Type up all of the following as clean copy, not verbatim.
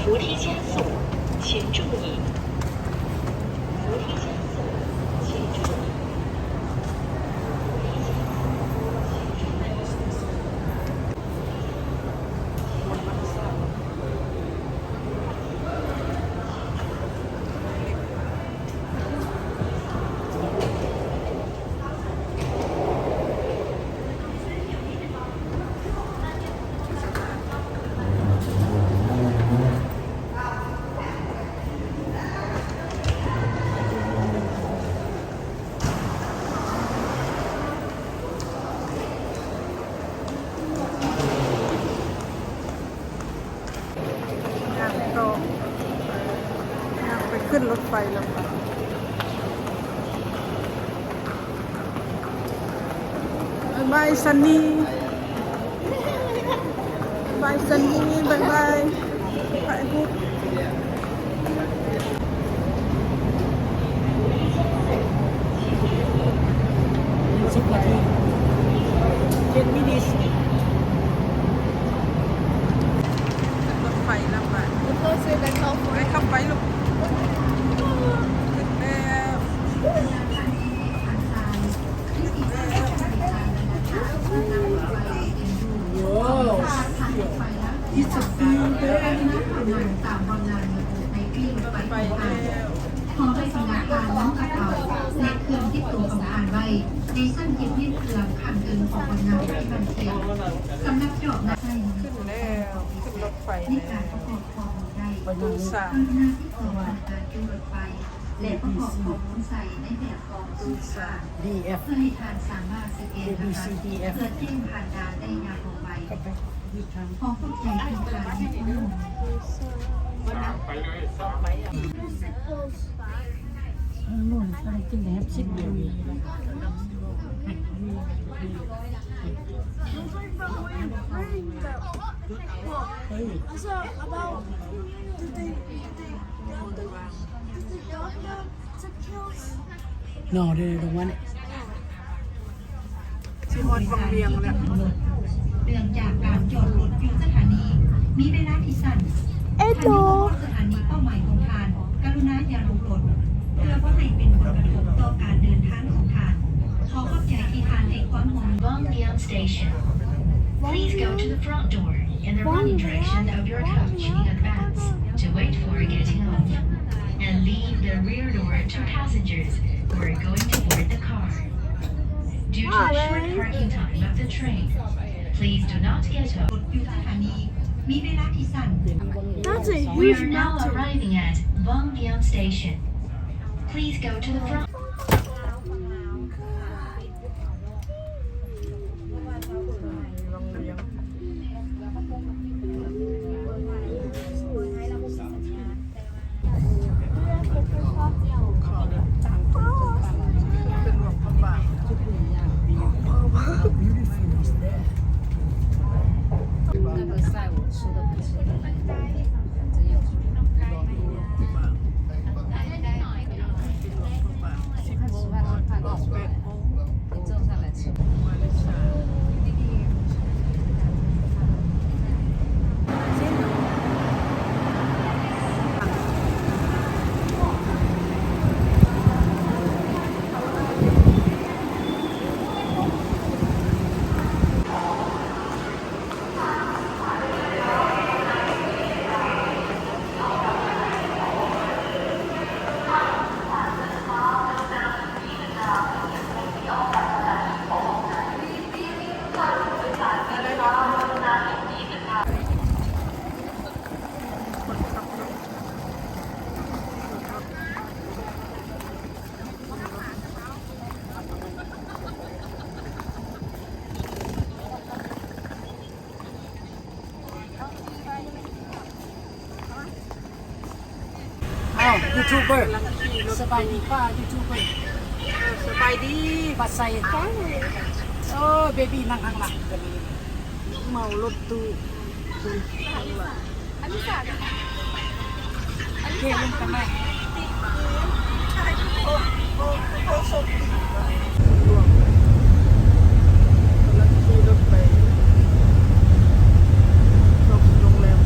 扶梯加速，请注意。扶梯加速，请注意。ขึ้นรถไฟแล้วค่ะบายซันนี่บายซันนี่บายบายถ่ายรูป10 นาที10 minutes รถไฟแล้วค่ะไปเข้าไปลูกIt's a field there ตามบอลลังในกลิ้งไปพอไปสำนักการน้องกระเต่าและเครื่องที่ตัวของอ่านไว้ในสั้นยิบยื่นเครื่องขันเกินของบอลลังที่บันเทียมสำนักจอบนะใช่ขึ้นแล้วขึ้นรถไฟ ใน แล้ การ ว ประกอบความได้ ไปดูสาม หน้าที่ของการขึ้นรถไฟและประกอบของใส่ในแบบของสูตรศาสตร์ DF เพื่อให้ทานสามารถสแกนนะคะเพื่อแจ้งผ่านดานได้ยาวไวของผู้ใจที่การที่นุ่มนู่นไปกินแหนมชิดดูSo about did they know the kills? No, they don't want it. ที่ฮอดวังเวียงแล้ว เนื่องจากการจอดรถอยู่สถานีมีเวลาที่สั้นสถานีเป้าหมายของทานกรุณาอย่าลงรถเพื่อว่าให้เป็นผลกระทบต่อการเดินทางของทานขอขอบใจที่ทานให้ความห่วง Bongbian Station. Please go to the front door in the running direction of your coach in advance to wait for getting off, and leave the rear door to passengers who are going to board the car. Due to the short parking time of the train, please do not get ร off. ถอยู่สถานีมีเวลาที่สั้น That's a We huge are now mountain. arriving at Bongbian Station. Please go to the front. วังเวียง เป็นหลวงพระบาง 那个赛我吃的不是真有看吃饭都看到我你坐下来吃 มาเลเซียอ้าว YouTuber สบายดีป้า YouTuber สบายดี ปัดใส่โอ้เบบี้นั่งข้างหลังกันนี้ เมารถตู้ข้างหลัง เที่ยวเล่นกันไหม หลวงกำลังขี่รถไปโรงแรม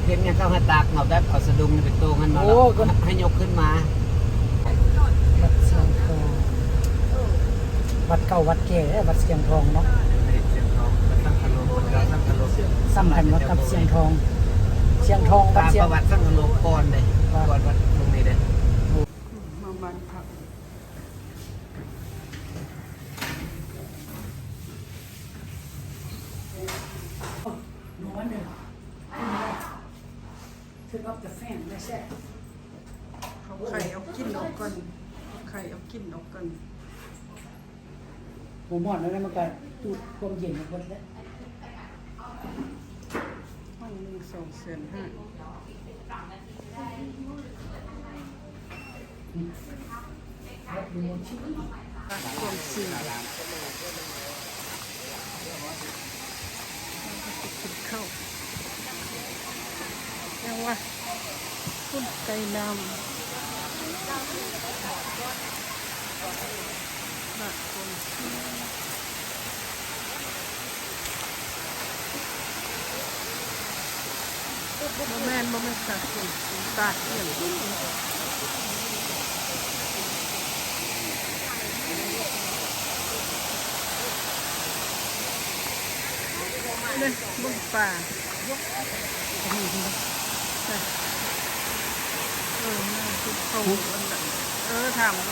เห็นยังเข้าหาตากมาแบบเอาสะดุ้งไปโตงันมาให้ยกขึ้นมาวัดเสียงทองวัดเก่าวัดแก่วัดเสียงทองเนาะเสียงทองวัดสังฆโลวัดสังฆโลสำคัญกับเสียงทองวัดเสียงวัดสังฆโลก่อนเลยก่อนวัดตรงนี้เลยมาบ้านพักNo wonder. Took up the fan, that's it. เอาไข่เอากินออกก่อนเอาไข่เอากินออกก่อน ผมหมดแล้วนะมันก็ดูดความเย็นของคนแล้ว ห้องหนึ่ง2,500,000ส่วนสี่กินข้าวยังว่าคุณไก่ดำน่ะคนบ่แม่นค่ะคุณตาเอี่ยมเนี่ยบึงป่าน่าคือเขาถามว่า